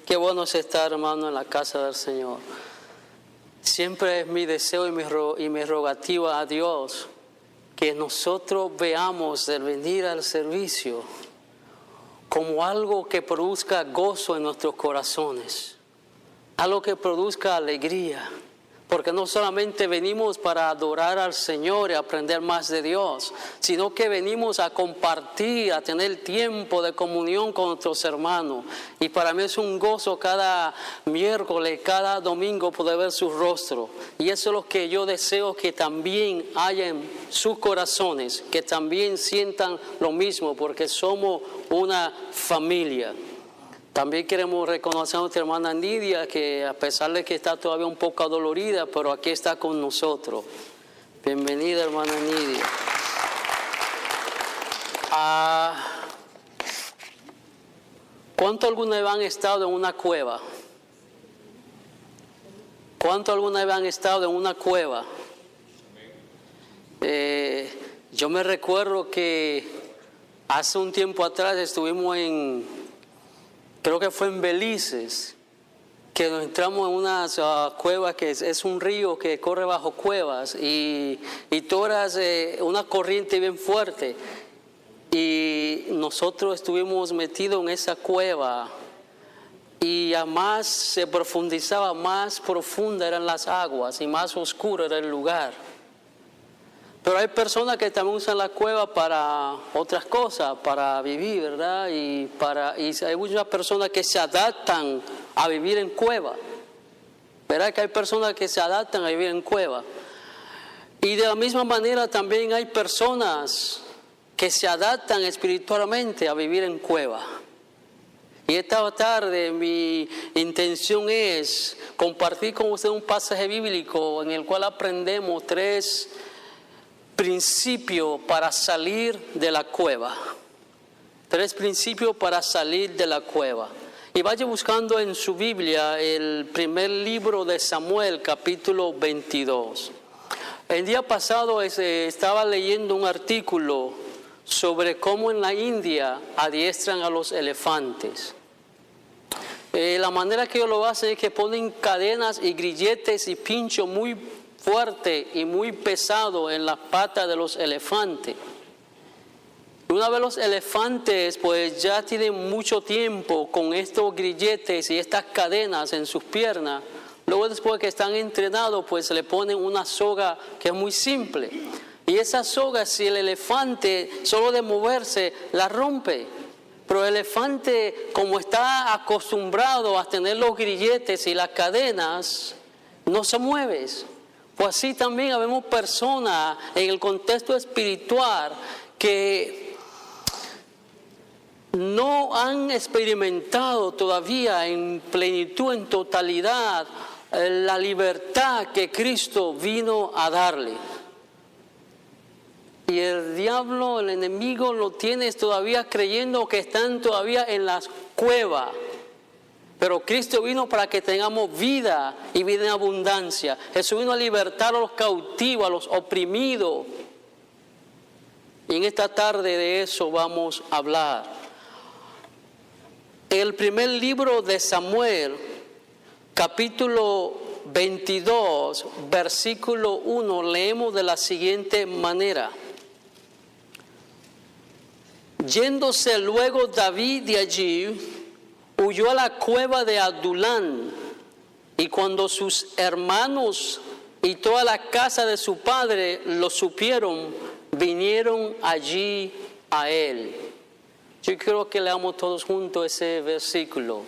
Qué bueno es estar, hermano, en la casa del Señor. Siempre es mi deseo y mi rogativa a Dios que nosotros veamos el venir al servicio como algo que produzca gozo en nuestros corazones, algo que produzca alegría. Porque no solamente venimos para adorar al Señor y aprender más de Dios, sino que venimos a compartir, a tener tiempo de comunión con nuestros hermanos. Y para mí es un gozo cada miércoles, cada domingo poder ver su rostro. Y eso es lo que yo deseo que también haya en sus corazones, que también sientan lo mismo, porque somos una familia. También queremos reconocer a nuestra hermana Nidia, que a pesar de que está todavía un poco adolorida, pero aquí está con nosotros. Bienvenida, hermana Nidia. ¿Cuántos alguna vez han estado en una cueva? ¿Cuántos alguna vez han estado en una cueva? Yo me recuerdo que hace un tiempo atrás estuvimos creo que fue en Belices, que nos entramos en unas cuevas que es un río que corre bajo cuevas y todas una corriente bien fuerte. Y nosotros estuvimos metidos en esa cueva y a más se profundizaba, más profunda eran las aguas y más oscuro era el lugar. Pero hay personas que también usan la cueva para otras cosas, para vivir, ¿verdad? Y hay muchas personas que se adaptan a vivir en cueva. ¿Verdad? Que hay personas que se adaptan a vivir en cueva. Y de la misma manera también hay personas que se adaptan espiritualmente a vivir en cueva. Y esta tarde mi intención es compartir con usted un pasaje bíblico en el cual aprendemos 3 principios para salir de la cueva. 3 principios para salir de la cueva. Y vaya buscando en su Biblia el primer libro de Samuel, capítulo 22. El día pasado estaba leyendo un artículo sobre cómo en la India adiestran a los elefantes. La manera que ellos lo hacen es que ponen cadenas y grilletes y pinchos muy fuerte y muy pesado en las patas de los elefantes. Una vez los elefantes pues ya tienen mucho tiempo con estos grilletes y estas cadenas en sus piernas, luego después que están entrenados pues se le ponen una soga que es muy simple. Y esa soga, si el elefante solo de moverse la rompe, pero el elefante como está acostumbrado a tener los grilletes y las cadenas, no se mueve. Pues así también habemos personas en el contexto espiritual que no han experimentado todavía en plenitud, en totalidad, la libertad que Cristo vino a darle. Y el diablo, el enemigo, lo tiene todavía creyendo que están todavía en las cuevas. Pero Cristo vino para que tengamos vida y vida en abundancia. Jesús vino a libertar a los cautivos, a los oprimidos. Y en esta tarde de eso vamos a hablar. En el primer libro de Samuel, capítulo 22, versículo 1, leemos de la siguiente manera. Yéndose luego David de allí, huyó a la cueva de Adulán, y cuando sus hermanos y toda la casa de su padre lo supieron, vinieron allí a él. Yo quiero que leamos todos juntos ese versículo.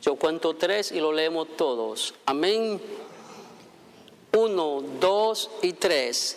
Yo cuento 3 y lo leemos todos. Amén. 1, 2 y 3.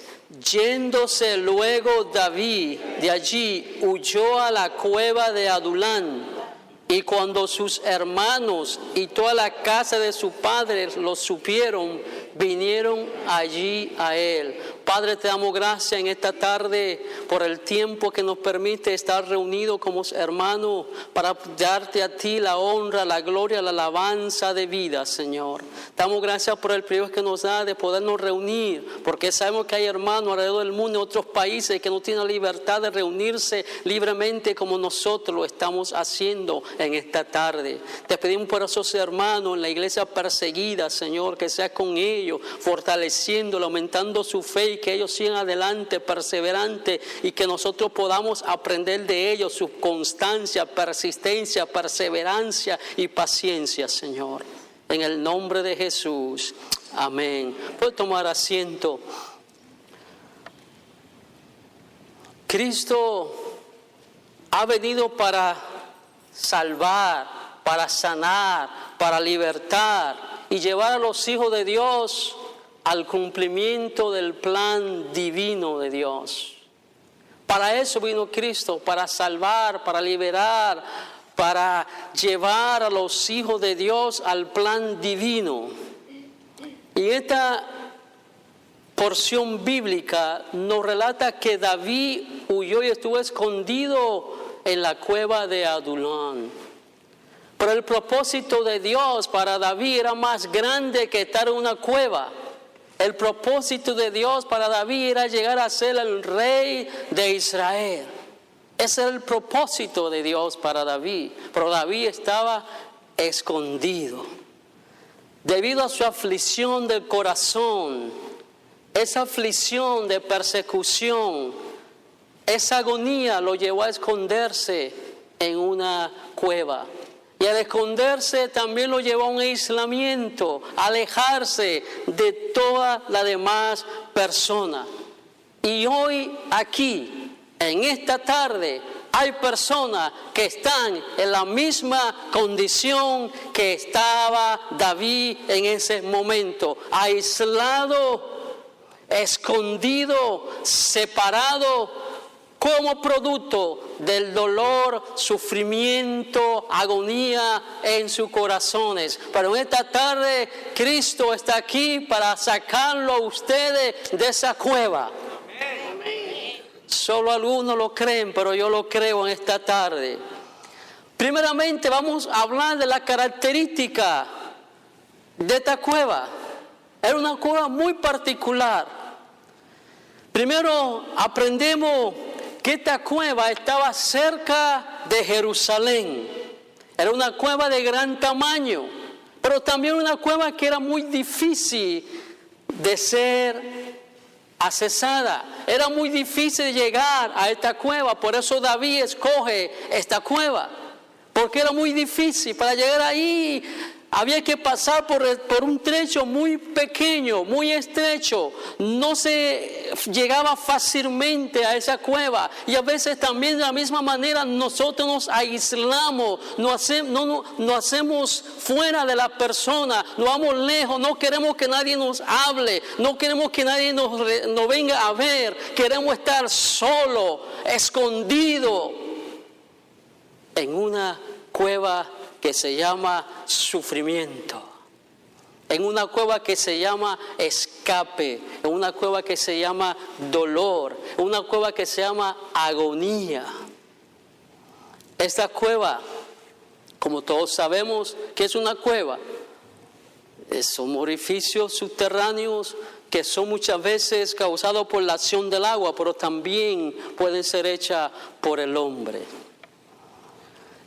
Yéndose luego David de allí, huyó a la cueva de Adulán. Y cuando sus hermanos y toda la casa de su padre lo supieron, vinieron allí a él. Padre, te damos gracias en esta tarde por el tiempo que nos permite estar reunidos como hermanos para darte a ti la honra, la gloria, la alabanza de vida, Señor. Damos gracias por el privilegio que nos da de podernos reunir, porque sabemos que hay hermanos alrededor del mundo, en otros países, que no tienen la libertad de reunirse libremente como nosotros lo estamos haciendo en esta tarde. Te pedimos por esos hermanos en la iglesia perseguida, Señor, que seas con ellos, fortaleciéndolo, aumentando su fe y que ellos sigan adelante, perseverantes, y que nosotros podamos aprender de ellos su constancia, persistencia, perseverancia y paciencia, Señor. En el nombre de Jesús. Amén. Puede tomar asiento. Cristo ha venido para salvar, para sanar, para libertar y llevar a los hijos de Dios al cumplimiento del plan divino de Dios. Para eso vino Cristo, para salvar, para liberar, para llevar a los hijos de Dios al plan divino. Y esta porción bíblica nos relata que David huyó y estuvo escondido en la cueva de Adulán. Pero el propósito de Dios para David era más grande que estar en una cueva. El propósito de Dios para David era llegar a ser el rey de Israel. Ese era el propósito de Dios para David. Pero David estaba escondido. Debido a su aflicción del corazón, esa aflicción de persecución, esa agonía lo llevó a esconderse en una cueva. Y al esconderse también lo llevó a un aislamiento, a alejarse de toda la demás persona. Y hoy aquí, en esta tarde, hay personas que están en la misma condición que estaba David en ese momento, aislado, escondido, separado, como producto del dolor, sufrimiento, agonía en sus corazones. Pero en esta tarde Cristo está aquí para sacarlo a ustedes de esa cueva. Amén. Solo algunos lo creen, pero yo lo creo en esta tarde. Primeramente vamos a hablar de la característica de esta cueva. Era una cueva muy particular. Primero aprendemos que esta cueva estaba cerca de Jerusalén. Era una cueva de gran tamaño, pero también una cueva que era muy difícil de ser accesada. Era muy difícil llegar a esta cueva, por eso David escoge esta cueva, porque era muy difícil. Para llegar ahí había que pasar por un trecho muy pequeño, muy estrecho. No se llegaba fácilmente a esa cueva. Y a veces también de la misma manera nosotros nos aislamos, nos hacemos fuera de la persona, nos vamos lejos, no queremos que nadie nos hable, no queremos que nadie nos venga a ver. Queremos estar solo, escondido en una cueva que se llama sufrimiento, en una cueva que se llama escape, en una cueva que se llama dolor, en una cueva que se llama agonía. Esta cueva, como todos sabemos que es una cueva, son orificios subterráneos que son muchas veces causados por la acción del agua, pero también pueden ser hechas por el hombre.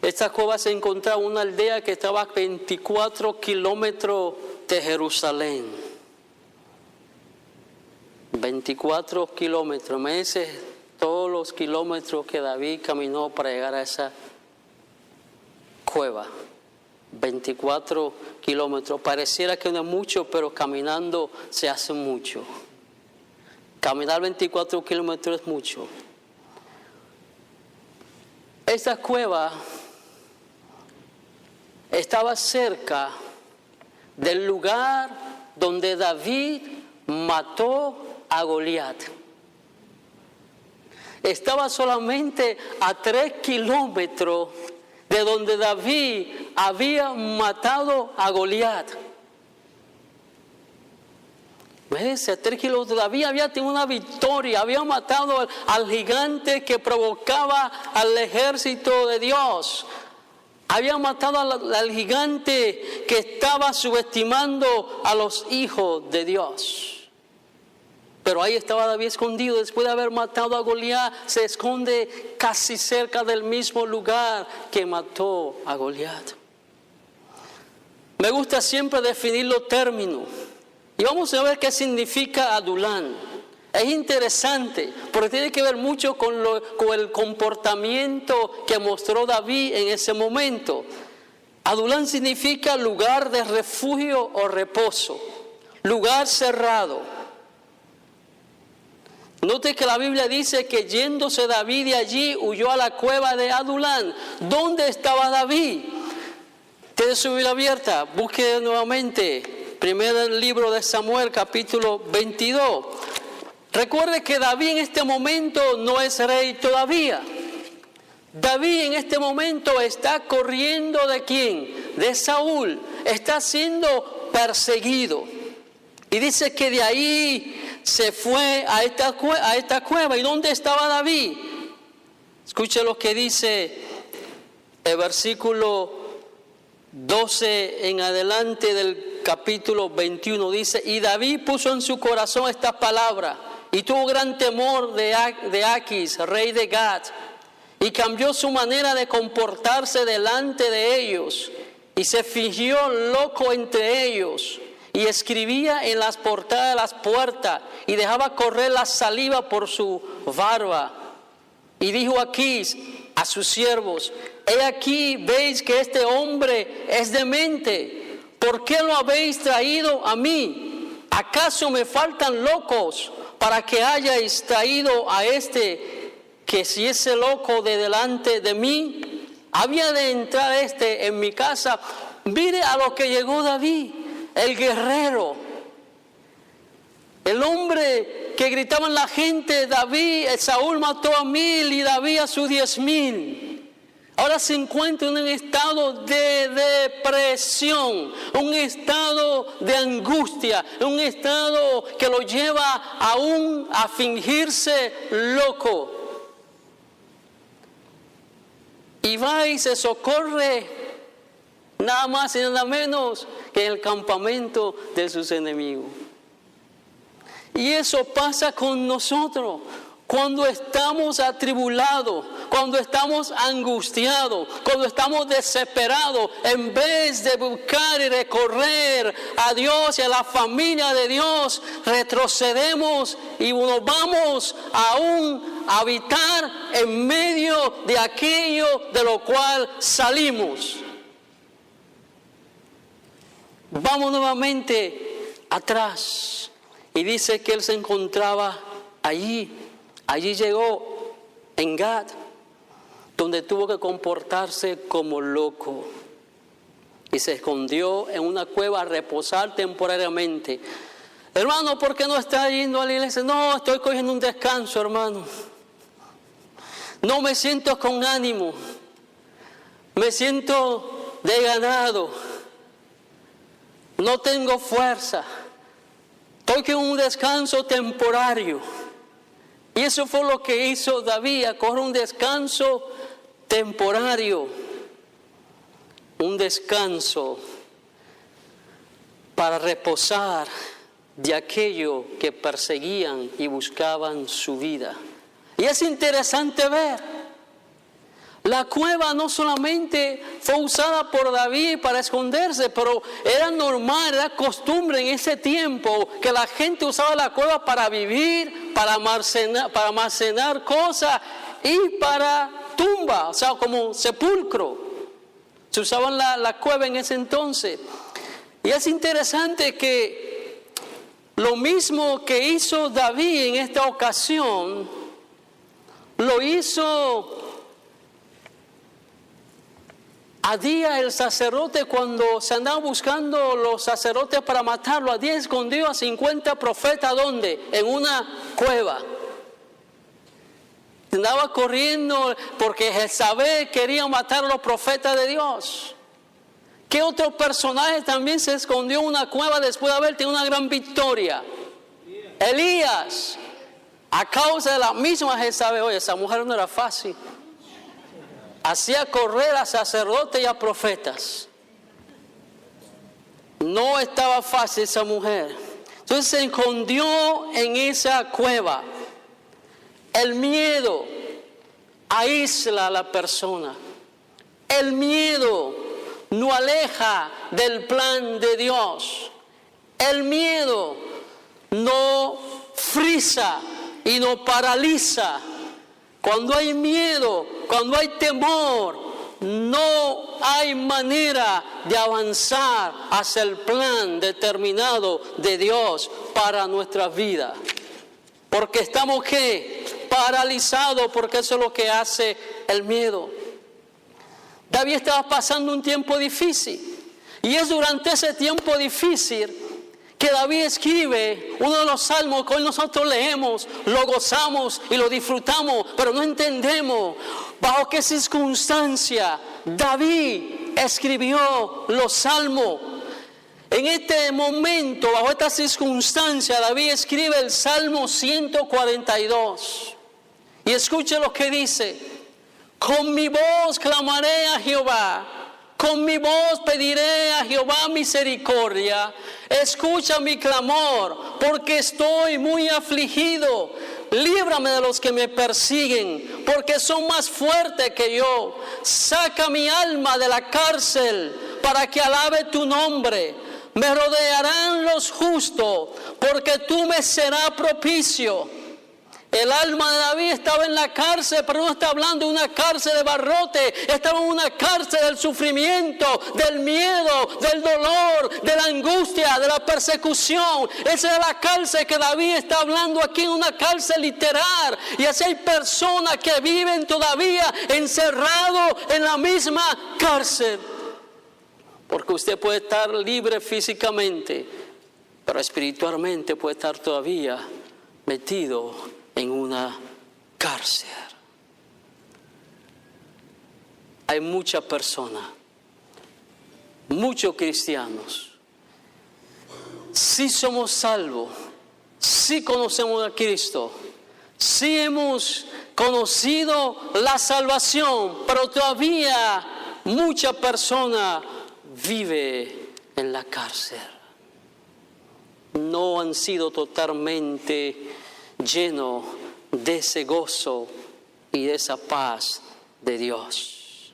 Esta cueva se encontraba en una aldea que estaba a 24 kilómetros de Jerusalén. 24 kilómetros. Me dice todos los kilómetros que David caminó para llegar a esa cueva. 24 kilómetros. Pareciera que no es mucho, pero caminando se hace mucho. Caminar 24 kilómetros es mucho. Esta cueva estaba cerca del lugar donde David mató a Goliat. Estaba solamente a 3 kilómetros de donde David había matado a Goliat. Ese Sergio todavía había tenido una victoria, había matado al gigante que provocaba al ejército de Dios. Había matado al gigante que estaba subestimando a los hijos de Dios. Pero ahí estaba David escondido. Después de haber matado a Goliat, se esconde casi cerca del mismo lugar que mató a Goliat. Me gusta siempre definir los términos. Y vamos a ver qué significa Adulán. Es interesante, porque tiene que ver mucho con el comportamiento que mostró David en ese momento. Adulán significa lugar de refugio o reposo, lugar cerrado. Note que la Biblia dice que yéndose David de allí, huyó a la cueva de Adulán. ¿Dónde estaba David? Tiene su Biblia abierta, busque nuevamente. Primer libro de Samuel, capítulo 22. Recuerde que David en este momento no es rey todavía. David en este momento está corriendo ¿de quién? De Saúl. Está siendo perseguido. Y dice que de ahí se fue a esta cueva. ¿Y dónde estaba David? Escuche lo que dice el versículo 12 en adelante del capítulo 21. Dice: y David puso en su corazón estas palabras, y tuvo gran temor de Aquis, rey de Gat, y cambió su manera de comportarse delante de ellos, y se fingió loco entre ellos, y escribía en las portadas de las puertas, y dejaba correr la saliva por su barba. Y dijo Aquis a sus siervos: he aquí, veis que este hombre es demente. ¿Por qué lo habéis traído a mí? ¿Acaso me faltan locos para que hayáis traído a este, que si ese loco de delante de mí? Había de entrar este en mi casa. Mire a lo que llegó David, el guerrero, el hombre que gritaban la gente: David, Saúl mató a 1000 y David a sus 10,000. Ahora se encuentra en un estado de depresión, un estado de angustia, un estado que lo lleva aún a fingirse loco. Y va y se socorre nada más y nada menos que en el campamento de sus enemigos. Y eso pasa con nosotros. Cuando estamos atribulados, cuando estamos angustiados, cuando estamos desesperados, en vez de buscar y recorrer a Dios y a la familia de Dios, retrocedemos y nos vamos aún a habitar en medio de aquello de lo cual salimos. Vamos nuevamente atrás, y dice que él se encontraba allí. Allí llegó en Gad, donde tuvo que comportarse como loco. Y se escondió en una cueva a reposar temporariamente. Hermano, ¿por qué no está yendo a la iglesia? No, estoy cogiendo un descanso, hermano. No me siento con ánimo. Me siento desganado. No tengo fuerza. Estoy con un descanso temporario. Y eso fue lo que hizo David, acoger un descanso temporario, un descanso para reposar de aquello que perseguían y buscaban su vida. Y es interesante ver, la cueva no solamente fue usada por David para esconderse, pero era normal, era costumbre en ese tiempo que la gente usaba la cueva para vivir, para almacenar cosas y para tumba, o sea, como sepulcro. Se usaban la cueva en ese entonces. Y es interesante que lo mismo que hizo David en esta ocasión, lo hizo Adías el sacerdote cuando se andaban buscando los sacerdotes para matarlo. Adías escondió a 50 profetas, ¿dónde? En una cueva. Andaba corriendo porque Jezabel quería matar a los profetas de Dios. ¿Qué otro personaje también se escondió en una cueva después de haber tenido una gran victoria? Elías, a causa de la misma Jezabel, oye, esa mujer no era fácil. Hacía correr a sacerdotes y a profetas. No estaba fácil esa mujer. Entonces se escondió en esa cueva. El miedo aísla a la persona. El miedo no aleja del plan de Dios. El miedo no frisa y no paraliza. Cuando hay miedo, cuando hay temor, no hay manera de avanzar hacia el plan determinado de Dios para nuestra vida. Porque estamos ¿qué? Paralizados, porque eso es lo que hace el miedo. David estaba pasando un tiempo difícil. Y es durante ese tiempo difícil que David escribe uno de los salmos que hoy nosotros leemos, lo gozamos y lo disfrutamos, pero no entendemos bajo qué circunstancia David escribió los salmos. En este momento, bajo esta circunstancia, David escribe el Salmo 142. Y escuche lo que dice: con mi voz clamaré a Jehová. Con mi voz pediré a Jehová misericordia. Escucha mi clamor, porque estoy muy afligido. Líbrame de los que me persiguen, porque son más fuertes que yo. Saca mi alma de la cárcel, para que alabe tu nombre. Me rodearán los justos, porque tú me serás propicio. El alma de David estaba en la cárcel, pero no está hablando de una cárcel de barrote. Estaba en una cárcel del sufrimiento, del miedo, del dolor, de la angustia, de la persecución. Esa es la cárcel que David está hablando aquí, en una cárcel literal. Y así hay personas que viven todavía encerrados en la misma cárcel. Porque usted puede estar libre físicamente, pero espiritualmente puede estar todavía metido en una cárcel. Hay muchas personas, muchos cristianos, sí somos salvos, sí conocemos a Cristo, sí hemos conocido la salvación, pero todavía muchas personas viven en la cárcel. No han sido totalmente lleno de ese gozo y de esa paz de Dios.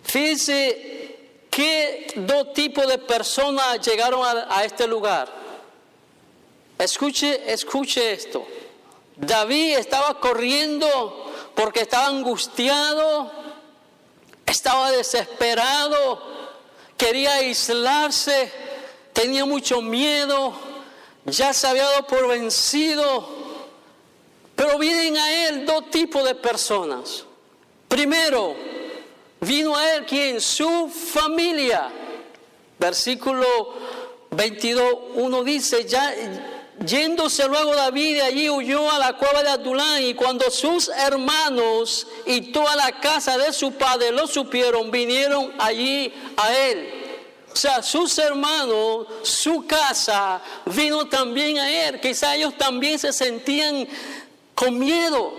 Fíjense qué dos tipos de personas llegaron a este lugar. Escuche esto. David estaba corriendo porque estaba angustiado, estaba desesperado, quería aislarse, tenía mucho miedo. Ya se había dado por vencido, pero vienen a él dos tipos de personas. Primero, vino a él ¿quién? Su familia. Versículo 22:1 dice: ya yéndose luego David de allí, huyó a la cueva de Adulán, y cuando sus hermanos y toda la casa de su padre lo supieron, vinieron allí a él. O sea, sus hermanos, su casa, vino también a él. Quizá ellos también se sentían con miedo.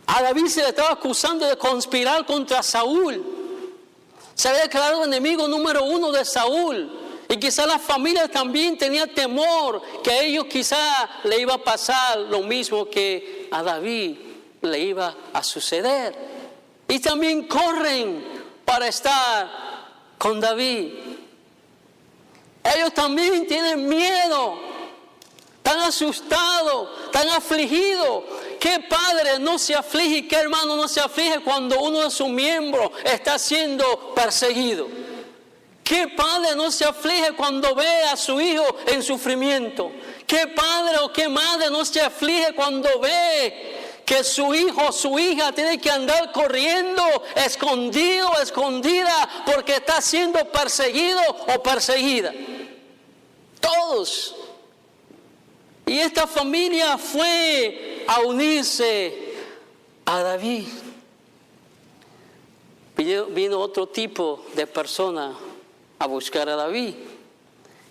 A David se le estaba acusando de conspirar contra Saúl. Se había declarado enemigo número 1 de Saúl. Y quizá la familia también tenía temor que a ellos quizá le iba a pasar lo mismo que a David le iba a suceder. Y también corren para estar con David. Ellos también tienen miedo, están asustados, están afligidos. ¿Qué padre no se aflige y qué hermano no se aflige cuando uno de sus miembros está siendo perseguido? ¿Qué padre no se aflige cuando ve a su hijo en sufrimiento? ¿Qué padre o qué madre no se aflige cuando ve que su hijo o su hija tiene que andar corriendo, escondido o escondida, porque está siendo perseguido o perseguida? Todos. Y esta familia fue a unirse a David. Vino otro tipo de persona a buscar a David.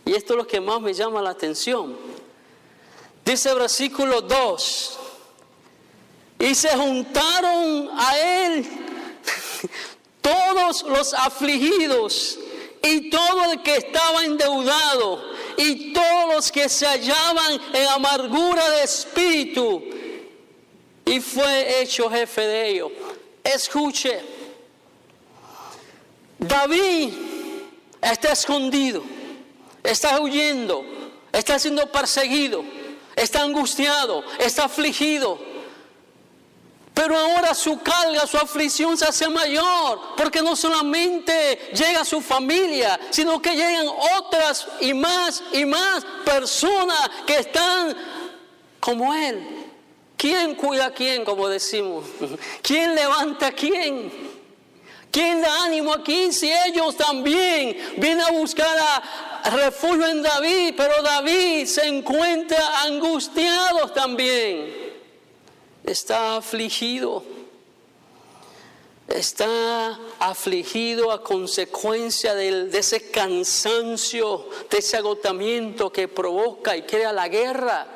Y esto es lo que más me llama la atención. Dice el versículo 2. Y se juntaron a él todos los afligidos y todo el que estaba endeudado y todos los que se hallaban en amargura de espíritu, y fue hecho jefe de ellos. Escuche, David está escondido, está huyendo, está siendo perseguido, está angustiado, está afligido. Pero ahora su carga, su aflicción se hace mayor, porque no solamente llega a su familia, sino que llegan otras y más personas que están como él. ¿Quién cuida a quién, como decimos? ¿Quién levanta a quién? ¿Quién da ánimo a quién? Si ellos también vienen a buscar refugio en David, pero David se encuentra angustiado también. Está afligido a consecuencia de ese cansancio, de ese agotamiento que provoca y crea la guerra.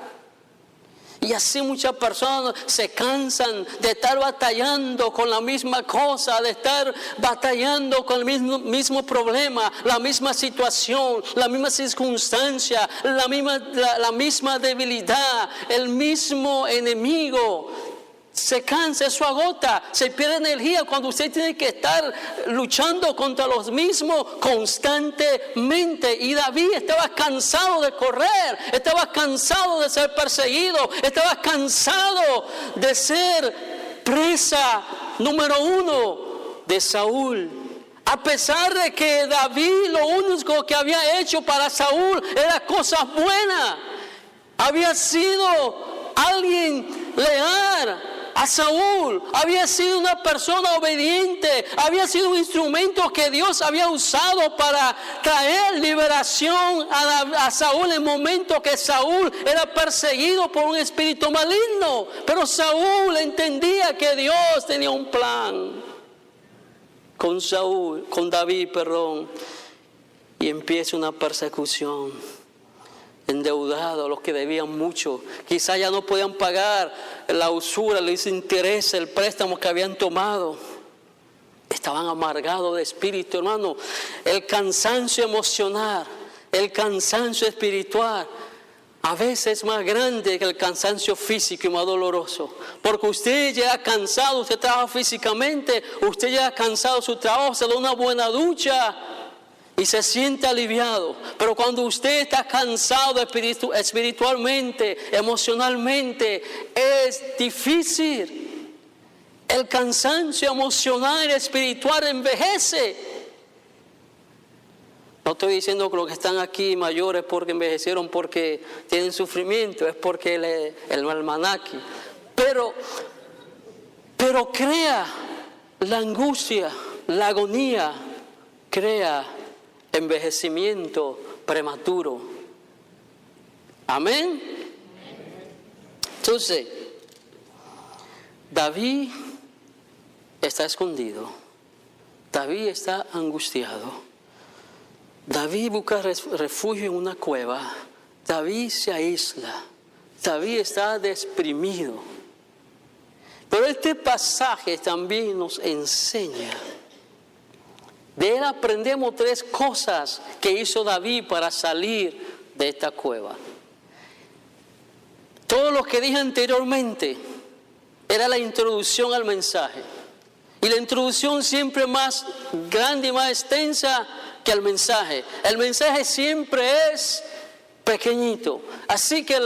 Y así muchas personas se cansan de estar batallando con la misma cosa, de estar batallando con el mismo problema, la misma situación, la misma circunstancia, la misma debilidad, el mismo enemigo. Se cansa, eso agota, se pierde energía cuando usted tiene que estar luchando contra los mismos constantemente. Y David estaba cansado de correr, estaba cansado de ser perseguido, estaba cansado de ser presa número 1 de Saúl. A pesar de que David lo único que había hecho para Saúl era cosas buenas, había sido alguien leal a Saúl, había sido una persona obediente, había sido un instrumento que Dios había usado para traer liberación a Saúl en el momento que Saúl era perseguido por un espíritu maligno. Pero Saúl entendía que Dios tenía un plan con David, y empieza una persecución. Endeudados, los que debían mucho, quizá ya no podían pagar la usura, los intereses, el préstamo que habían tomado. Estaban amargados de espíritu, hermano. El cansancio emocional, el cansancio espiritual, a veces es más grande que el cansancio físico y más doloroso. Porque usted llega cansado, usted trabaja físicamente, usted llega cansado de su trabajo, se da una buena ducha y se siente aliviado. Pero cuando usted está cansado espiritualmente, emocionalmente, es difícil. El cansancio emocional y espiritual envejece. No estoy diciendo que los que están aquí mayores porque envejecieron porque tienen sufrimiento, es porque el almanaque. Pero crea la angustia, la agonía, crea envejecimiento prematuro. Amén. Entonces, David está escondido. David está angustiado. David busca refugio en una cueva. David se aísla. David está deprimido. Pero este pasaje también nos enseña. De él aprendemos 3 cosas que hizo David para salir de esta cueva. Todo lo que dije anteriormente era la introducción al mensaje. Y la introducción siempre más grande y más extensa que el mensaje. El mensaje siempre es pequeñito. Así que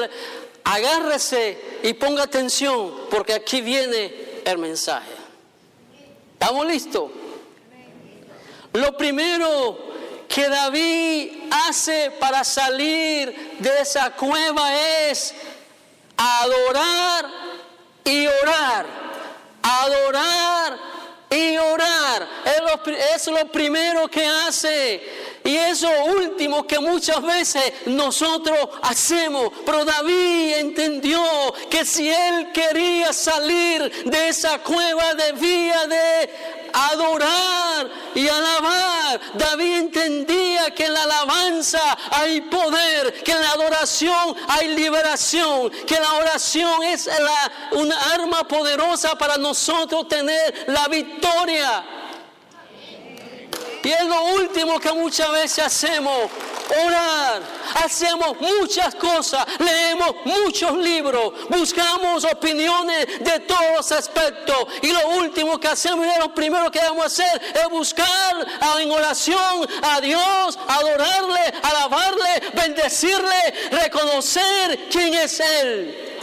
agárrese y ponga atención, porque aquí viene el mensaje. ¿Estamos listos? Lo primero que David hace para salir de esa cueva es adorar y orar. Adorar y orar. Es lo primero que hace. Y es lo último que muchas veces nosotros hacemos. Pero David entendió que si él quería salir de esa cueva debía de adorar y alabar orar. David entendía que en la alabanza hay poder, que en la adoración hay liberación, que la oración es una arma poderosa para nosotros tener la victoria. Y es lo último que muchas veces hacemos, orar. Hacemos muchas cosas, leemos muchos libros, buscamos opiniones de todos los aspectos. Y lo último que hacemos y lo primero que debemos hacer es buscar en oración a Dios, adorarle, alabarle, bendecirle, reconocer quién es Él.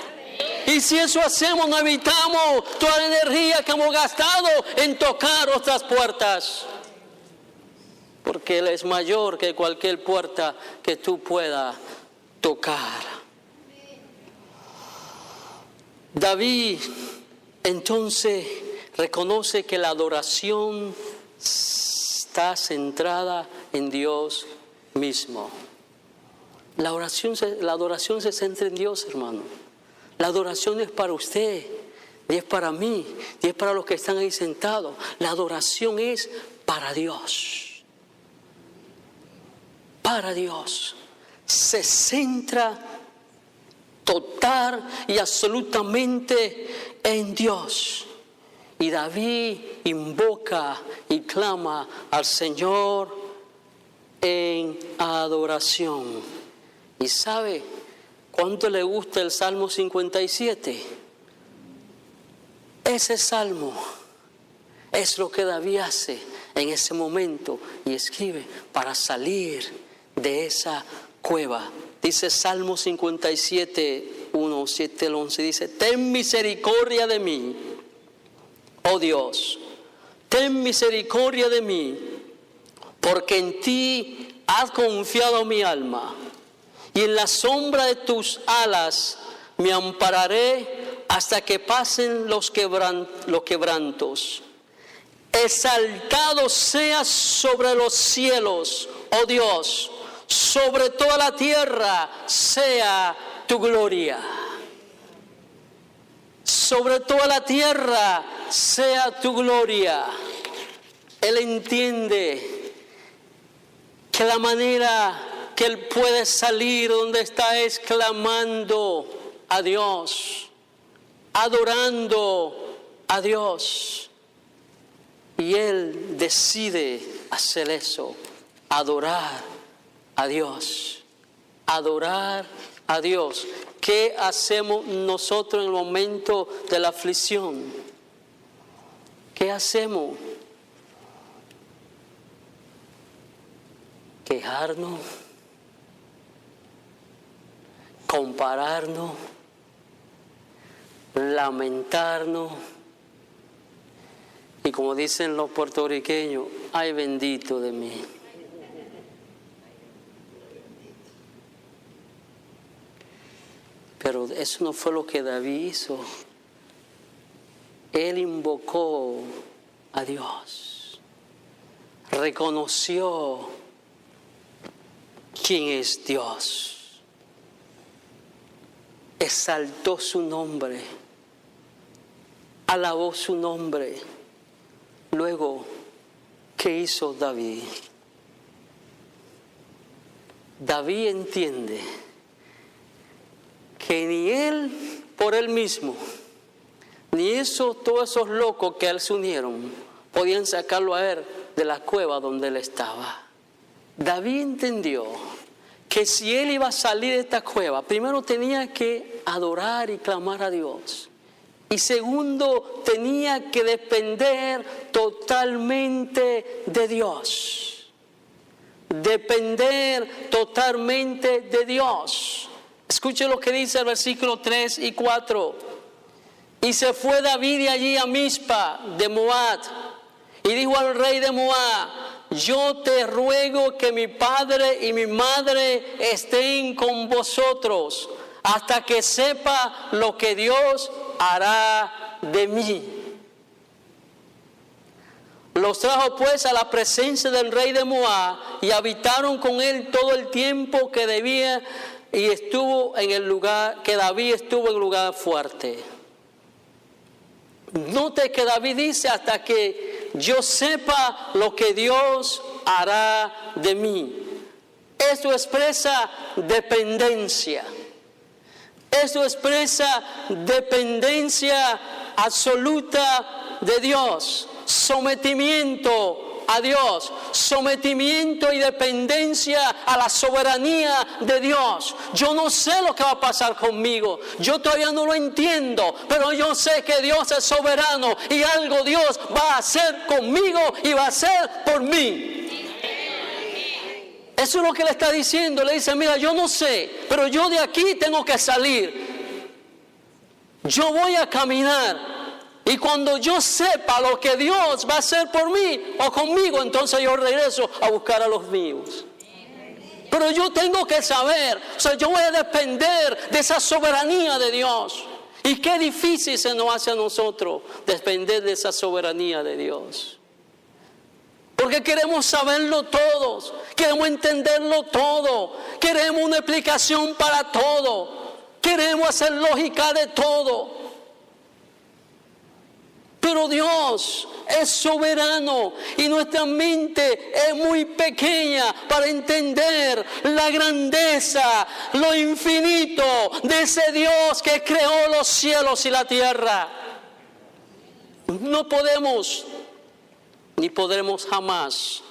Y si eso hacemos, no evitamos toda la energía que hemos gastado en tocar otras puertas. Porque Él es mayor que cualquier puerta que tú puedas tocar. David entonces reconoce que la adoración está centrada en Dios mismo. La adoración se centra en Dios, hermano. La adoración es para usted, y es para mí, y es para los que están ahí sentados. La adoración es para Dios. Para Dios. Se centra total y absolutamente en Dios. Y David invoca y clama al Señor en adoración. ¿Y sabe cuánto le gusta el Salmo 57? Ese salmo es lo que David hace en ese momento y escribe para salir de esa cueva. Dice Salmo 57, 1, 7 al 11, dice: ten misericordia de mí, oh Dios, ten misericordia de mí, porque en ti ha confiado mi alma, y en la sombra de tus alas me ampararé hasta que pasen los quebrantos. Exaltado seas sobre los cielos, oh Dios, sobre toda la tierra sea tu gloria. Sobre toda la tierra sea tu gloria. Él entiende que la manera que él puede salir donde está es clamando a Dios, adorando a Dios. Y él decide hacer eso, adorar a Dios, adorar a Dios. ¿Qué hacemos nosotros en el momento de la aflicción? ¿Qué hacemos? Quejarnos, compararnos, lamentarnos. Y como dicen los puertorriqueños, ay bendito de mí. Pero eso no fue lo que David hizo. Él invocó a Dios. Reconoció quién es Dios. Exaltó su nombre. Alabó su nombre. Luego, ¿qué hizo David? David entiende que ni él por él mismo, ni todos esos locos que a él se unieron, podían sacarlo a él de la cueva donde él estaba. David entendió que si él iba a salir de esta cueva, primero tenía que adorar y clamar a Dios. Y segundo, tenía que depender totalmente de Dios. Depender totalmente de Dios. Escuche lo que dice el versículo 3 y 4. Y se fue David de allí a Mizpa de Moab. Y dijo al rey de Moab: yo te ruego que mi padre y mi madre estén con vosotros, hasta que sepa lo que Dios hará de mí. Los trajo pues a la presencia del rey de Moab, y habitaron con él todo el tiempo que debía, y estuvo en el lugar que David estuvo en lugar fuerte. Note que David dice: hasta que yo sepa lo que Dios hará de mí. Esto expresa dependencia. Esto expresa dependencia absoluta de Dios, sometimiento a Dios, sometimiento y dependencia a la soberanía de Dios. Yo no sé lo que va a pasar conmigo, yo todavía no lo entiendo, pero yo sé que Dios es soberano y algo Dios va a hacer conmigo y va a hacer por mí. Eso es lo que le está diciendo. Le dice, mira, yo no sé, pero yo de aquí tengo que salir. Yo voy a caminar. Y cuando yo sepa lo que Dios va a hacer por mí o conmigo, entonces yo regreso a buscar a los míos. Pero yo tengo que saber, o sea, yo voy a depender de esa soberanía de Dios. Y qué difícil se nos hace a nosotros depender de esa soberanía de Dios. Porque queremos saberlo todos, queremos entenderlo todo, queremos una explicación para todo, queremos hacer lógica de todo. Pero Dios es soberano y nuestra mente es muy pequeña para entender la grandeza, lo infinito de ese Dios que creó los cielos y la tierra. No podemos ni podremos jamás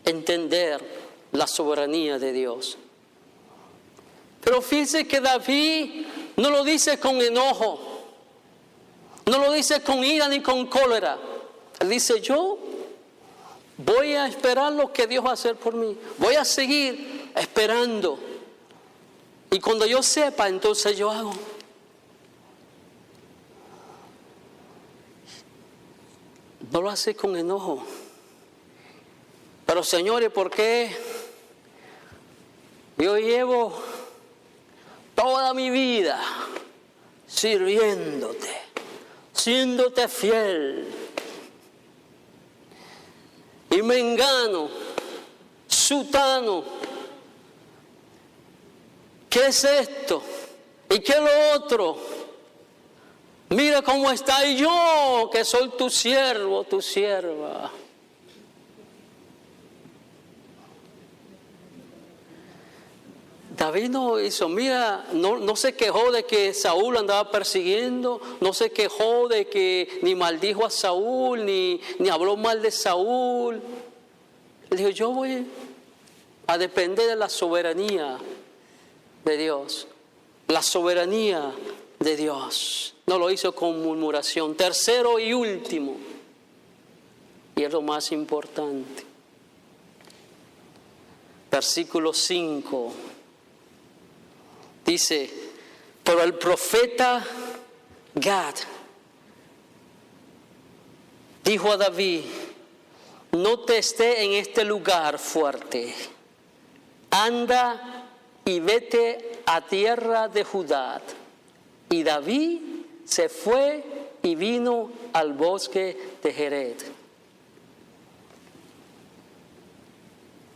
entender la soberanía de Dios. Pero fíjense que David no lo dice con enojo, no lo dice con ira ni con cólera. Él dice, yo voy a esperar lo que Dios va a hacer por mí. Voy a seguir esperando. Y cuando yo sepa, entonces yo hago. No lo hace con enojo. Pero señores, ¿por qué yo llevo toda mi vida sirviéndote, siéndote fiel? Y mengano, sutano, ¿qué es esto? ¿Y qué es lo otro? Mira cómo está, y yo que soy tu siervo, tu sierva. David no hizo, mira, no se quejó de que Saúl andaba persiguiendo, no se quejó de que ni maldijo a Saúl, ni habló mal de Saúl. Él dijo, yo voy a depender de la soberanía de Dios, la soberanía de Dios. No lo hizo con murmuración. Tercero y último, y es lo más importante, versículo 5 dice, pero el profeta Gad dijo a David, no te esté en este lugar fuerte, anda y vete a tierra de Judá. Y David se fue y vino al bosque de Jered.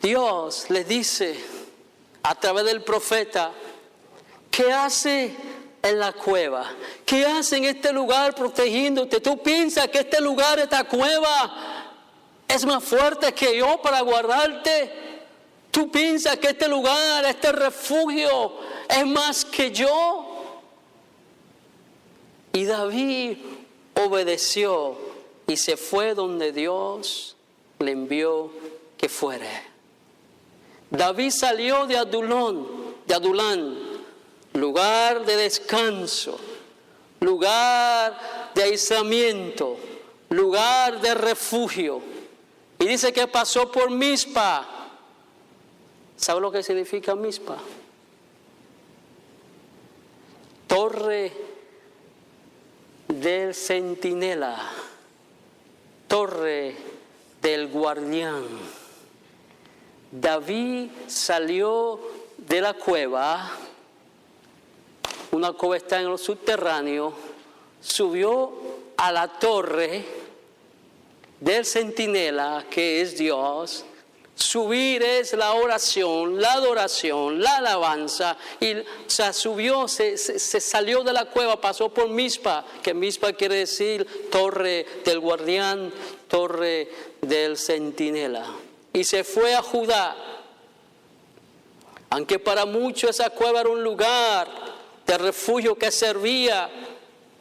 Dios le dice a través del profeta, ¿qué hace en la cueva? ¿Qué hace en este lugar protegiéndote? ¿Tú piensas que este lugar, esta cueva, es más fuerte que yo para guardarte? ¿Tú piensas que este lugar, este refugio, es más que yo? Y David obedeció y se fue donde Dios le envió que fuera. David salió de Adulán, lugar de descanso, lugar de aislamiento, lugar de refugio. Y dice que pasó por Mizpa. ¿Sabe lo que significa Mizpa? Torre del centinela, torre del guardián. David salió de la cueva, una cueva está en los subterráneos, subió a la torre del centinela, que es Dios. Subir es la oración, la adoración, la alabanza. Y subió, se salió de la cueva, pasó por Mizpa, que Mizpa quiere decir torre del guardián, torre del centinela. y se fue a Judá. Aunque para muchos esa cueva era un lugar de refugio que servía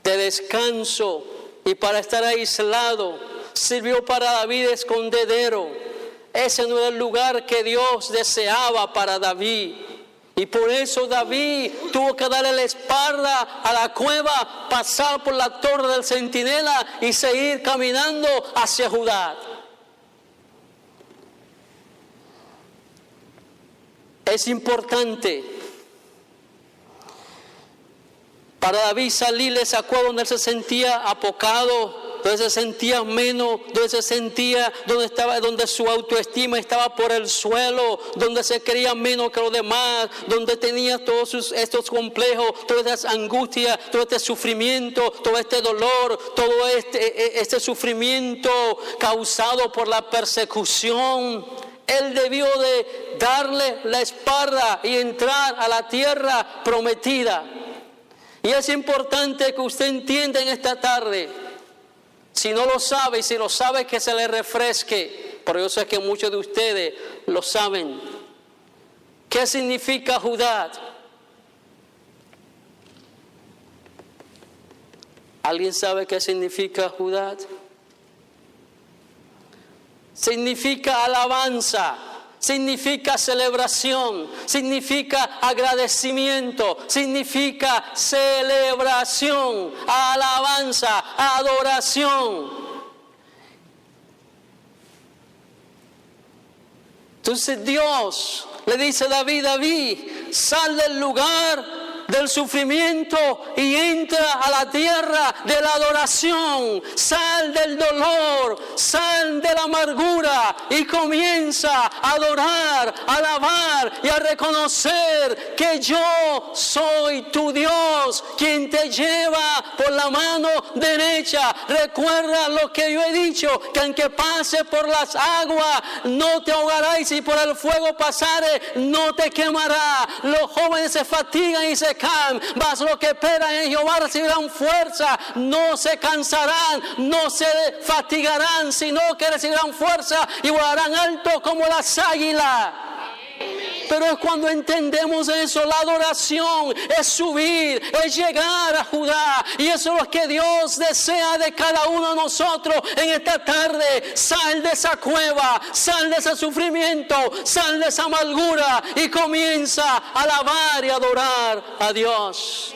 de descanso y para estar aislado, sirvió para David de escondedero. Ese no era el lugar que Dios deseaba para David. Y por eso David tuvo que darle la espalda a la cueva, pasar por la torre del centinela y seguir caminando hacia Judá. Es importante para David salir de esa cueva donde él se sentía apocado, donde se sentía menos, donde su autoestima estaba por el suelo, donde se creía menos que los demás, donde tenía todos estos complejos, todas estas angustias, todo este sufrimiento, todo este dolor, todo este sufrimiento causado por la persecución. Él debió de darle la espalda y entrar a la tierra prometida. Y es importante que usted entienda en esta tarde, si no lo sabe, y si lo sabe que se le refresque, pero yo sé que muchos de ustedes lo saben. ¿Qué significa Judá? ¿Alguien sabe qué significa Judá? Significa alabanza, significa celebración, significa agradecimiento, significa celebración, alabanza, adoración. Entonces Dios le dice a David, sal del lugar del sufrimiento y entra a la tierra de la adoración. Sal del dolor, sal de la amargura y comienza a adorar, a alabar y a reconocer que yo soy tu Dios, quien te lleva por la mano derecha. Recuerda lo que yo he dicho, que aunque pase por las aguas no te ahogarás, y si por el fuego pasare no te quemará. Los jóvenes se fatigan y se caen, mas los que esperan en Jehová recibirán fuerza, no se cansarán, no se fatigarán, sino que recibirán fuerza y volarán alto como las águilas. Pero es cuando entendemos eso, la adoración es subir, es llegar a Judá. Y eso es lo que Dios desea de cada uno de nosotros en esta tarde. Sal de esa cueva, sal de ese sufrimiento, sal de esa amargura y comienza a alabar y adorar a Dios.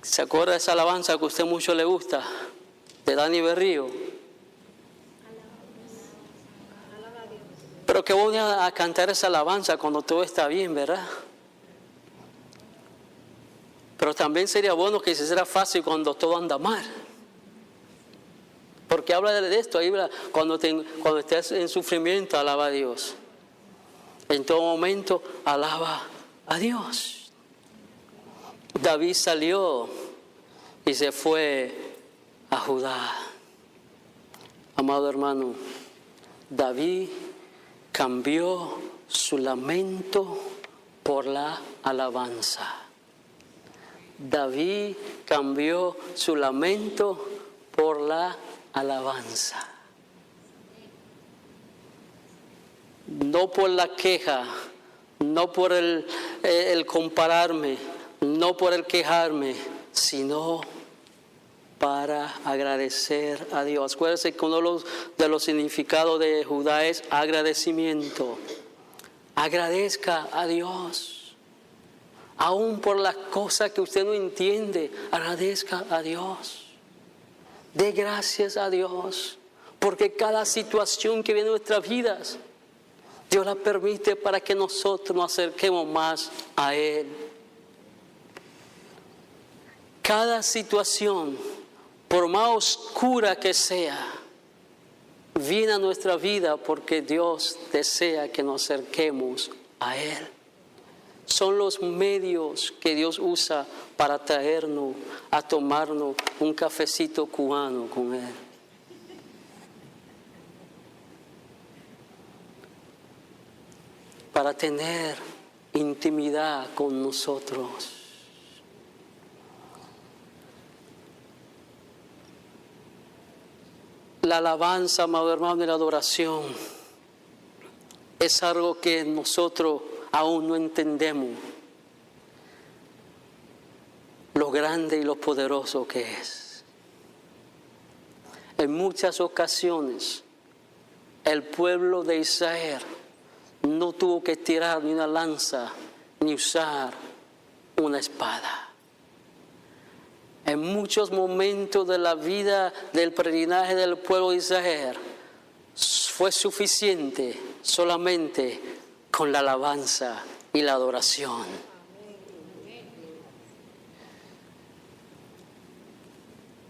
¿Se acuerda de esa alabanza que a usted mucho le gusta? De Dani Berrío. Pero que voy a cantar esa alabanza cuando todo está bien, ¿verdad? Pero también sería bueno que se hiciera fácil cuando todo anda mal. Porque habla de esto, cuando estés en sufrimiento, alaba a Dios. En todo momento, alaba a Dios. David salió y se fue a Judá. Amado hermano, David cambió su lamento por la alabanza. David cambió su lamento por la alabanza. No por la queja, no por el compararme, no por el quejarme, sino para agradecer a Dios. Acuérdense que uno de los significados de Judá es agradecimiento. Agradezca a Dios. Aún por las cosas que usted no entiende, agradezca a Dios. Dé gracias a Dios. Porque cada situación que viene en nuestras vidas, Dios la permite para que nosotros nos acerquemos más a Él. Cada situación, por más oscura que sea, viene a nuestra vida porque Dios desea que nos acerquemos a Él. Son los medios que Dios usa para traernos a tomarnos un cafecito cubano con Él. Para tener intimidad con nosotros. La alabanza, amado hermano, y la adoración es algo que nosotros aún no entendemos lo grande y lo poderoso que es. En muchas ocasiones el pueblo de Israel no tuvo que tirar ni una lanza ni usar una espada. En muchos momentos de la vida del peregrinaje del pueblo de Israel fue suficiente solamente con la alabanza y la adoración.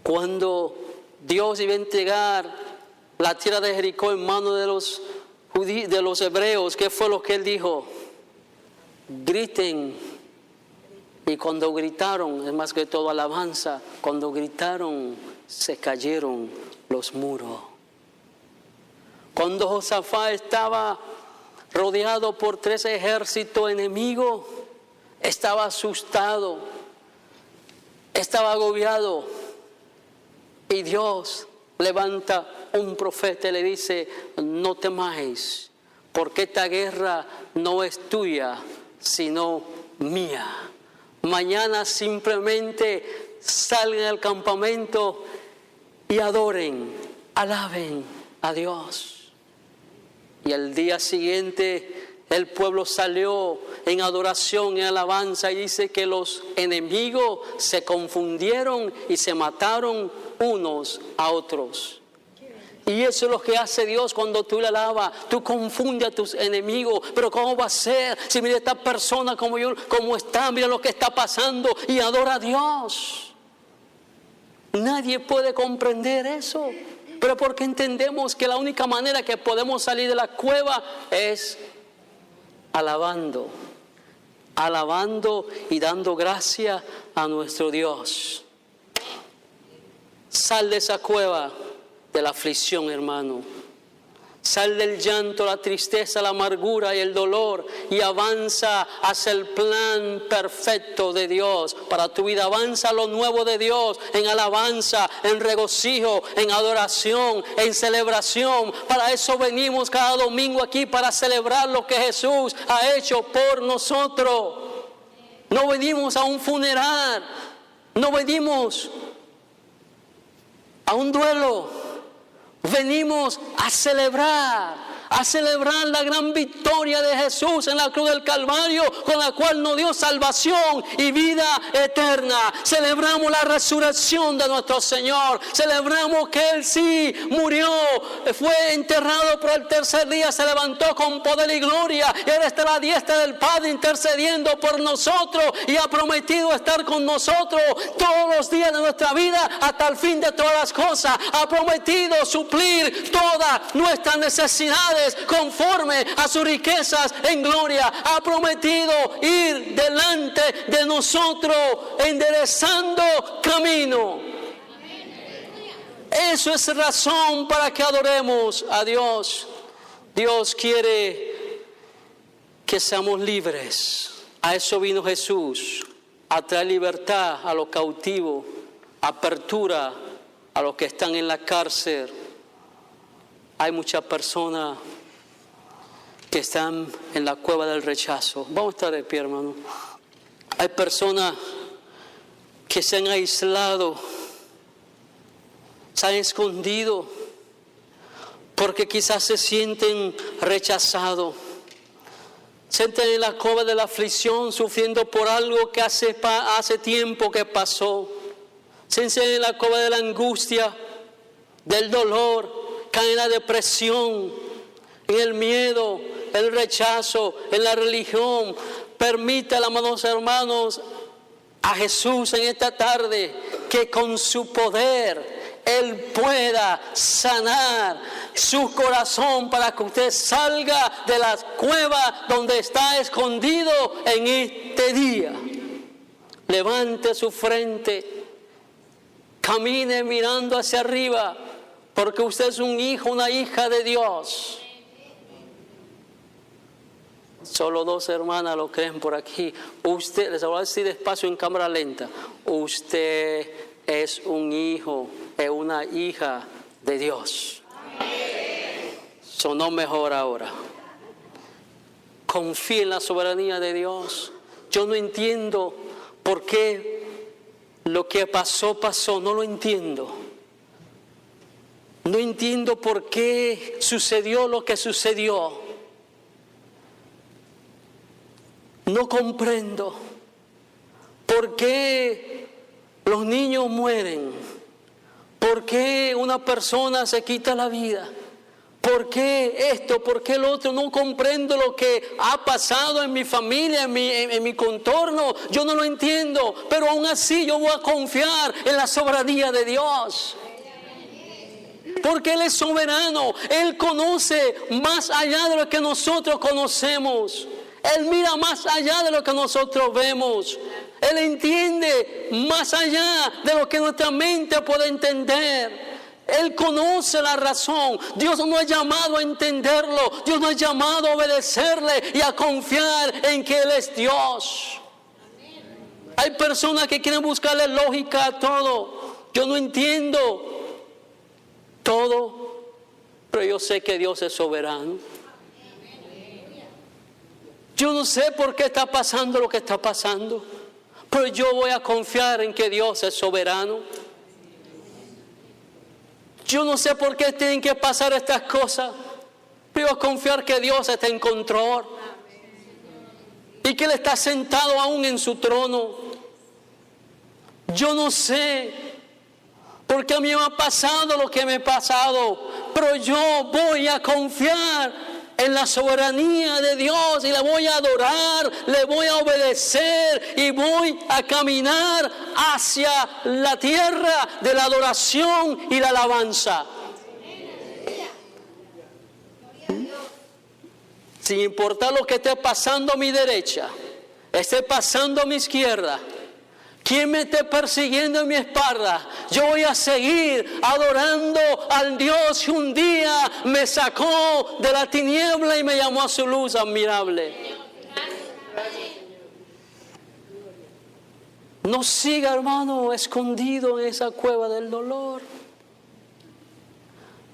Cuando Dios iba a entregar la tierra de Jericó en manos de los hebreos, ¿qué fue lo que Él dijo? Griten. Y cuando gritaron, es más que todo alabanza, cuando gritaron se cayeron los muros. Cuando Josafat estaba rodeado por 3 ejércitos enemigos, estaba asustado, estaba agobiado. Y Dios levanta un profeta y le dice, no temáis, porque esta guerra no es tuya, sino mía. Mañana simplemente salgan al campamento y adoren, alaben a Dios. Y al día siguiente el pueblo salió en adoración y alabanza y dice que los enemigos se confundieron y se mataron unos a otros. Y eso es lo que hace Dios cuando tú le alabas. Tú confundes a tus enemigos. Pero ¿cómo va a ser? Si mira esta persona como está, mira lo que está pasando y adora a Dios. Nadie puede comprender eso. Pero porque entendemos que la única manera que podemos salir de la cueva es alabando. Alabando y dando gracia a nuestro Dios. Sal de esa cueva de la aflicción, hermano. Sal del llanto, la tristeza, la amargura y el dolor y avanza hacia el plan perfecto de Dios para tu vida. Avanza a lo nuevo de Dios en alabanza, en regocijo, en adoración, en celebración. Para eso venimos cada domingo aquí, para celebrar lo que Jesús ha hecho por nosotros. No venimos a un funeral, no venimos a un duelo. Venimos a celebrar la gran victoria de Jesús en la cruz del Calvario, con la cual nos dio salvación y vida eterna. Celebramos la resurrección de nuestro Señor. Celebramos que Él sí murió, fue enterrado, pero el tercer día se levantó con poder y gloria. Y Él está a la diestra del Padre intercediendo por nosotros y ha prometido estar con nosotros todos los días de nuestra vida hasta el fin de todas las cosas. Ha prometido suplir todas nuestras necesidades conforme a sus riquezas en gloria. Ha prometido ir delante de nosotros enderezando camino. Eso es razón para que adoremos a Dios. Dios quiere que seamos libres. A eso vino Jesús, a traer libertad a los cautivos, apertura a los que están en la cárcel. Hay muchas personas que están en la cueva del rechazo. Vamos a estar de pie, hermano. Hay personas que se han aislado, se han escondido, porque quizás se sienten rechazados. Se sienten en la cueva de la aflicción, sufriendo por algo que hace tiempo que pasó. Se sienten en la cueva de la angustia, del dolor. Caen en la depresión, en el miedo, el rechazo, en la religión. Permítale, amados hermanos, a Jesús en esta tarde que con su poder Él pueda sanar su corazón para que usted salga de la cueva donde está escondido en este día. Levante su frente, camine mirando hacia arriba. Porque usted es un hijo, una hija de Dios. Solo 2 hermanas lo creen por aquí. Usted, les voy a decir despacio en cámara lenta. Usted es un hijo, es una hija de Dios. Sonó mejor ahora. Confía en la soberanía de Dios. Yo no entiendo por qué lo que pasó, no lo entiendo. No entiendo por qué sucedió lo que sucedió. No comprendo por qué los niños mueren, por qué una persona se quita la vida, por qué esto, por qué lo otro. No comprendo lo que ha pasado en mi familia, en mi contorno. Yo no lo entiendo, pero aún así yo voy a confiar en la soberanía de Dios. Porque Él es soberano. Él conoce más allá de lo que nosotros conocemos. Él mira más allá de lo que nosotros vemos. Él entiende más allá de lo que nuestra mente puede entender. Él conoce la razón. Dios no ha llamado a entenderlo. Dios no ha llamado a obedecerle y a confiar en que Él es Dios. Hay personas que quieren buscarle lógica a todo. Yo no entiendo todo, pero yo sé que Dios es soberano. Yo no sé por qué está pasando lo que está pasando, pero yo voy a confiar en que Dios es soberano. Yo no sé por qué tienen que pasar estas cosas, pero voy a confiar que Dios está en control y que Él está sentado aún en su trono. Yo no sé porque a mí me ha pasado lo que me ha pasado, pero yo voy a confiar en la soberanía de Dios y le voy a adorar, le voy a obedecer y voy a caminar hacia la tierra de la adoración y la alabanza. Sin importar lo que esté pasando a mi derecha, esté pasando a mi izquierda, quien me esté persiguiendo en mi espalda, yo voy a seguir adorando al Dios que un día me sacó de la tiniebla y me llamó a su luz admirable. No siga, hermano, escondido en esa cueva del dolor.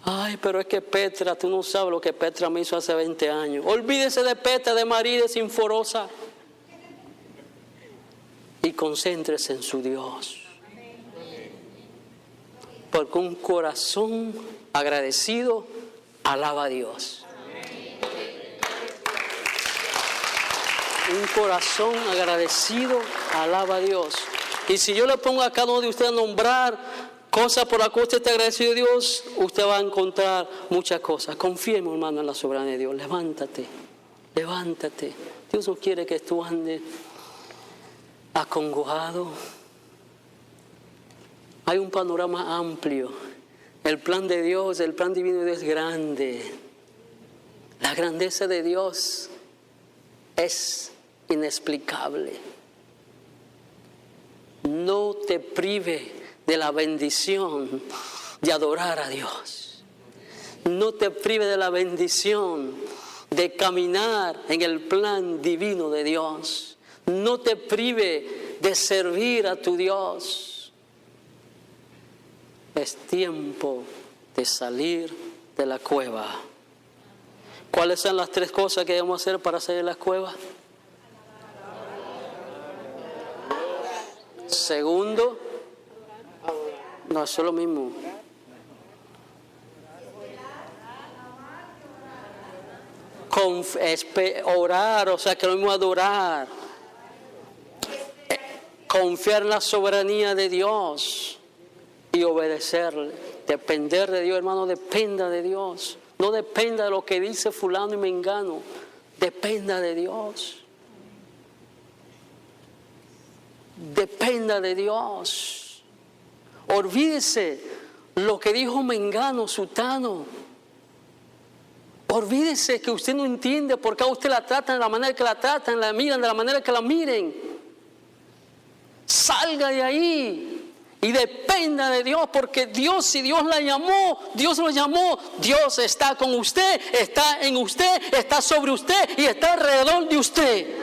Ay, pero es que Petra, tú no sabes lo que Petra me hizo hace 20 años. Olvídese de Petra, de María, de Sinforosa. Y concéntrese en su Dios. Porque un corazón agradecido alaba a Dios. Un corazón agradecido alaba a Dios. Y si yo le pongo a cada uno de ustedes a nombrar cosas por las que usted está agradecido a Dios, usted va a encontrar muchas cosas. Confiemos, hermano, en la soberanía de Dios. Levántate, levántate. Dios no quiere que tú andes acongojado. Hay un panorama amplio. El plan de Dios, el plan divino de Dios es grande. La grandeza de Dios es inexplicable. No te prive de la bendición de adorar a Dios. No te prive de la bendición de caminar en el plan divino de Dios. No te prive de servir a tu Dios. Es tiempo de salir de la cueva. ¿Cuáles son las 3 cosas que debemos hacer para salir de la cueva? Segundo, no, eso es lo mismo. Orar, o sea que lo mismo adorar. Confiar en la soberanía de Dios y obedecerle. Depender de Dios, hermano, dependa de Dios. No dependa de lo que dice fulano y mengano. Dependa de Dios. Dependa de Dios. Olvídese lo que dijo mengano, sutano. Olvídese que usted no entiende por qué a usted la tratan de la manera que la tratan, la miran de la manera que la miren. Salga de ahí y dependa de Dios, porque Dios, si Dios la llamó, Dios lo llamó. Dios está con usted, está en usted, está sobre usted y está alrededor de usted.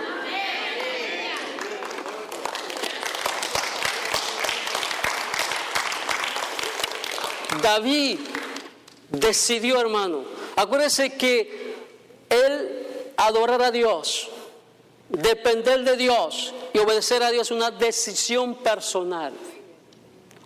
David decidió, hermano. Acuérdese que él adorar a Dios, depender de Dios y obedecer a Dios es una decisión personal.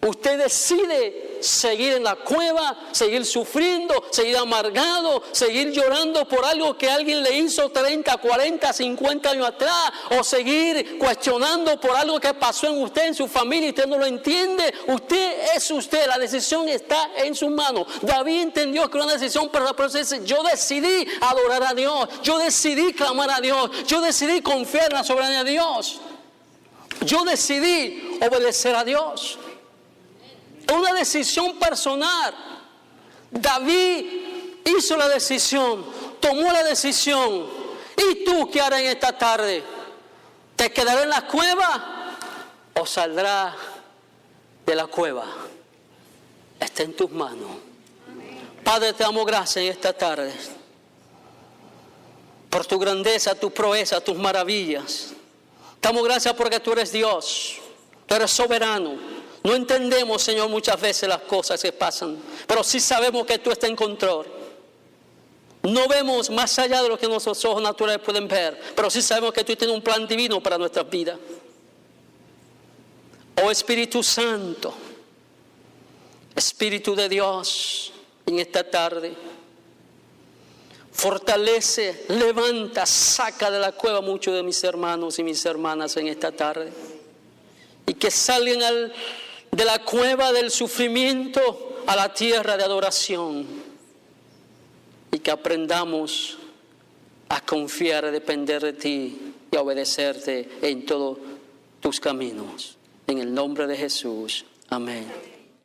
Usted decide seguir en la cueva, seguir sufriendo, seguir amargado, seguir llorando por algo que alguien le hizo 30, 40, 50 años atrás, o seguir cuestionando por algo que pasó en usted, en su familia, y usted no lo entiende. Usted es usted, la decisión está en sus manos. David entendió que era una decisión personal, pero dice: yo decidí adorar a Dios, yo decidí clamar a Dios, yo decidí confiar en la soberanía de Dios, yo decidí obedecer a Dios. Una decisión personal. David hizo la decisión, tomó la decisión. ¿Y tú qué harás en esta tarde? ¿Te quedarás en la cueva o saldrás de la cueva? Está en tus manos. Padre, te damos gracias en esta tarde por tu grandeza, tu proeza, tus maravillas. Te damos gracias porque tú eres Dios, tú eres soberano. No entendemos, Señor, muchas veces las cosas que pasan, pero sí sabemos que tú estás en control. No vemos más allá de lo que nuestros ojos naturales pueden ver, pero sí sabemos que tú tienes un plan divino para nuestras vidas. Oh Espíritu Santo, Espíritu de Dios, en esta tarde, fortalece, levanta, saca de la cueva muchos de mis hermanos y mis hermanas en esta tarde, y que salgan de la cueva del sufrimiento a la tierra de adoración, y que aprendamos a confiar, a depender de ti y a obedecerte en todos tus caminos. En el nombre de Jesús. Amén.